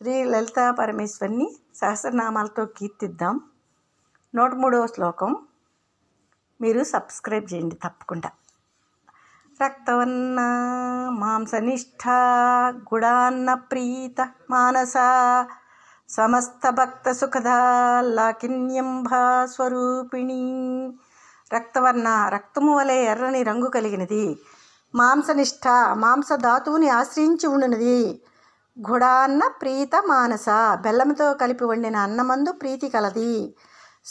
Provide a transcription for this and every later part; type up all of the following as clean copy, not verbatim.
శ్రీ లలితా పరమేశ్వరిని సహస్రనామాలతో కీర్తిద్దాం. 103వ శ్లోకం. మీరు సబ్స్క్రైబ్ చేయండి తప్పకుండా. రక్తవర్ణ మాంసనిష్ఠ గుడాన్న ప్రీత మానస సమస్త భక్త సుఖదా లాకిన్యంభా స్వరూపిణి. రక్తవర్ణ రక్తము వలె ఎర్రని రంగు కలిగినది. మాంసనిష్ఠ మాంసధాతువుని ఆశ్రయించి ఉండినది. గుడాన్న ప్రీత మానస బెల్లంతో కలిపి వండిన అన్నమందు ప్రీతి కలది.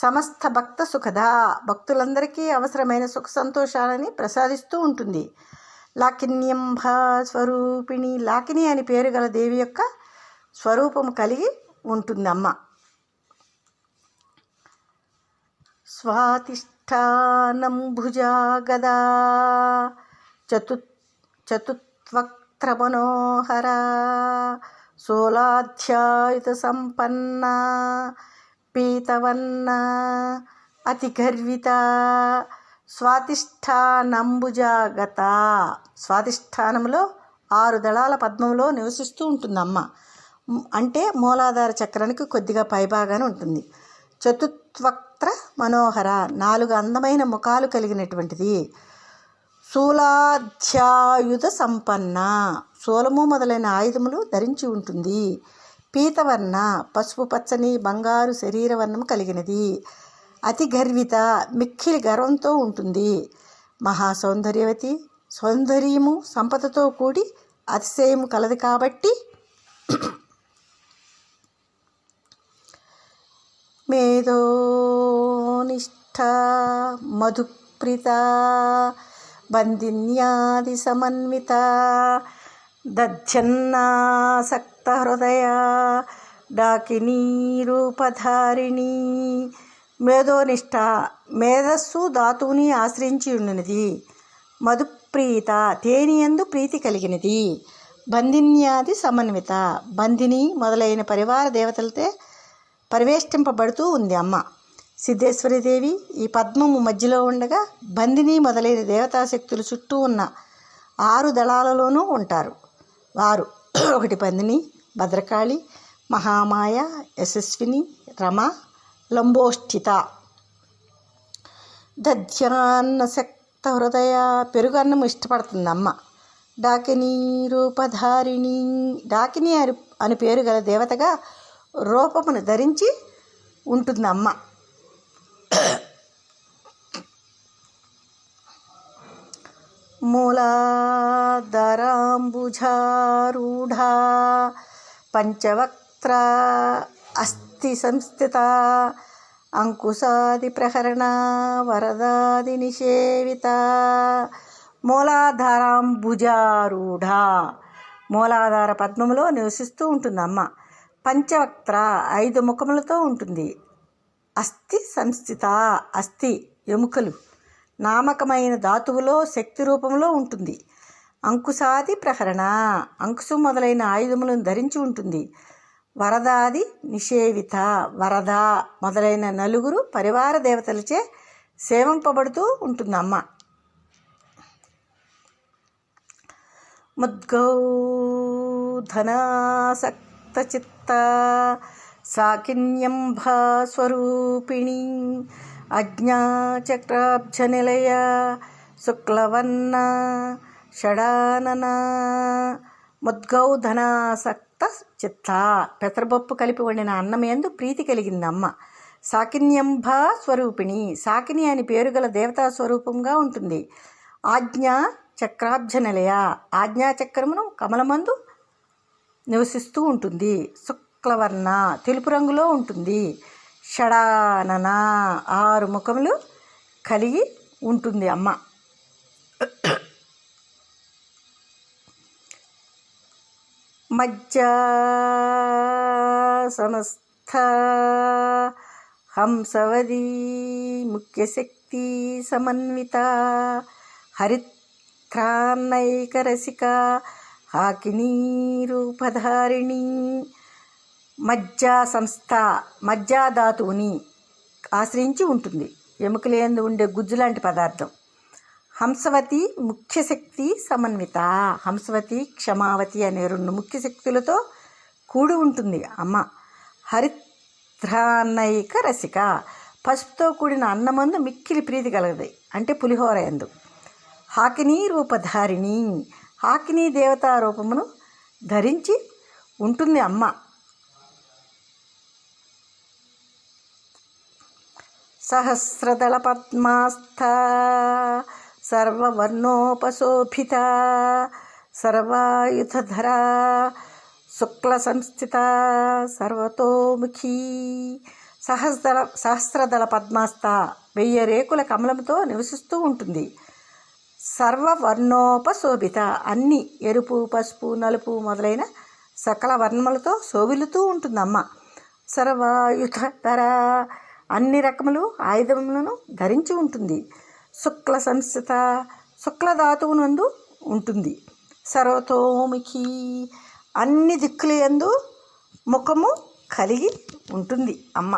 సమస్త భక్త సుఖద భక్తులందరికీ అవసరమైన సుఖ సంతోషాలని ప్రసాదిస్తూ ఉంటుంది. లాకిన్యంభ స్వరూపిణి లాకిని అని పేరు గల దేవి యొక్క స్వరూపము కలిగి ఉంటుంది అమ్మ. స్వాతిష్ఠానం భుజా గదా చతుత్వక్త్ర మనోహర సోలాధ్యాయుత సంపన్న పీతవన్న అతి గర్విత. స్వాతిష్ఠానంబుజాగత స్వాతిష్ఠానంలో 6 దళాల పద్మంలో నివసిస్తూ ఉంటుందమ్మ. అంటే మూలాధార చక్రానికి కొద్దిగా పైభాగాన ఉంటుంది. చతుత్వక్త్ర మనోహర 4 అందమైన ముఖాలు కలిగినటువంటిది. శూలాధ్యాయుధ సంపన్న శూలము మొదలైన ఆయుధములు ధరించి ఉంటుంది. పీతవర్ణ పసుపు పచ్చని బంగారు శరీర వర్ణం కలిగినది. అతి గర్విత మిక్కిలి గర్వంతో ఉంటుంది. మహాసౌందర్యవతి సౌందర్యము సంపదతో కూడి అతిశయము కలది కాబట్టి మేధోనిష్ఠ మధుప్రీత బంధిన్యాది సమన్విత దధ్యన్నాసక్త హృదయ డాకినీ రూపధారిణి. మేధోనిష్ట మేధస్సు ధాతువుని ఆశ్రయించి ఉన్నది. మధుప్రీత తేనియందు ప్రీతి కలిగినది. బంధిన్యాది సమన్విత బంధిని మొదలైన పరివార దేవతలతో పరివేష్టింపబడుతూ ఉంది అమ్మ. సిద్ధేశ్వరీదేవి ఈ పద్మము మధ్యలో ఉండగా బంధిని మొదలైన దేవతాశక్తులు చుట్టూ ఉన్న 6 దళాలలోనూ ఉంటారు. వారు 1 బంధిని, భద్రకాళి, మహామాయ, యశస్విని, రమ, లంబోష్ఠిత. దధ్యాన్నశక్త హృదయ పెరుగన్నం ఇష్టపడుతుందమ్మ. డాకినీ రూపధారిణి డాకిని అని పేరు గల దేవతగా రూపమును ధరించి ఉంటుందమ్మ. మూలాధారాంబుజారూఢ పంచవక్త్ర అస్థి సంస్థిత అంకుశాది ప్రహరణ వరదాది నిషేవిత. మూలాధారాంబుజారూఢ మూలాధార పద్మములో నివసిస్తూ ఉంటుందమ్మ. పంచవక్త్ర 5 ముఖములతో ఉంటుంది. అస్థి సంస్థిత అస్థి ఎముకలు నామకమైన ధాతువులో శక్తి రూపంలో ఉంటుంది. అంకుశాది ప్రహరణ అంకుశం మొదలైన ఆయుధములను ధరించి ఉంటుంది. వరదాది నిషేవిత వరద మొదలైన 4 పరివార దేవతలచే సేవింపబడుతూ ఉంటుందమ్మ. ముద్గౌధనాసక్త చిత్త సాకిన్యంభ స్వరూపిణి అజ్ఞాచక్రాబ్జనిలయ శుక్లవర్ణ షడానన. ముద్గౌధనాసక్త చిత్త పెసరపప్పు కలిపి వండిన అన్నమేందు ప్రీతి కలిగిందమ్మ. సాకిన్యంభ స్వరూపిణి సాకిని అని పేరు గల దేవతా స్వరూపంగా ఉంటుంది. ఆజ్ఞా చక్రాబ్జనిలయ ఆజ్ఞాచక్రమును కమలమందు నివసిస్తూ ఉంటుంది. శుక్లవర్ణ తెలుపు రంగులో ఉంటుంది. షడానన 6 ముఖములు కలిగి ఉంటుంది అమ్మ. మజ్జా సమస్థ హంసవదీ ముఖ్యశక్తి సమన్విత హరిత్రాన్నైకరసిక హాకినీ రూపధారిణి. మజ్జా సంస్థ మజ్జా ధాతువుని ఆశ్రయించి ఉంటుంది. ఎముకలందు ఉండే గుజ్జు లాంటి పదార్థం. హంసవతి ముఖ్యశక్తి సమన్విత హంసవతి క్షమావతి అనే 2 ముఖ్య శక్తులతో కూడి ఉంటుంది అమ్మ. హరిద్రాన్నైక రసిక, పసుపుతో కూడిన అన్నమందు మిక్కిలి ప్రీతి కలగదు, అంటే పులిహోర ఎందు. హాకినీ రూపధారిణి, హాకినీ దేవతా రూపమును ధరించి ఉంటుంది అమ్మ. సహస్రదళ పద్మాస్థ సర్వవర్ణోపశోభిత సర్వాయుధధర శుక్ల సంస్థిత సర్వతోముఖీ. సహస్రదళ పద్మాస్థ, 1000 రేకుల కమలంతో నివసిస్తూ ఉంటుంది. సర్వవర్ణోపశోభిత, అన్ని ఎరుపు, పసుపు, నలుపు మొదలైన సకల వర్ణములతో శోభిల్లుతూ ఉంటుందమ్మ. సర్వాయుధధర, అన్ని రకములు ఆయుధములను ధరించి ఉంటుంది. శుక్ల సంస్థిత, శుక్లధాతువునందు ఉంటుంది. సర్వతోముఖి, అన్ని దిక్కుల యందు ముఖము కలిగి ఉంటుంది అమ్మ.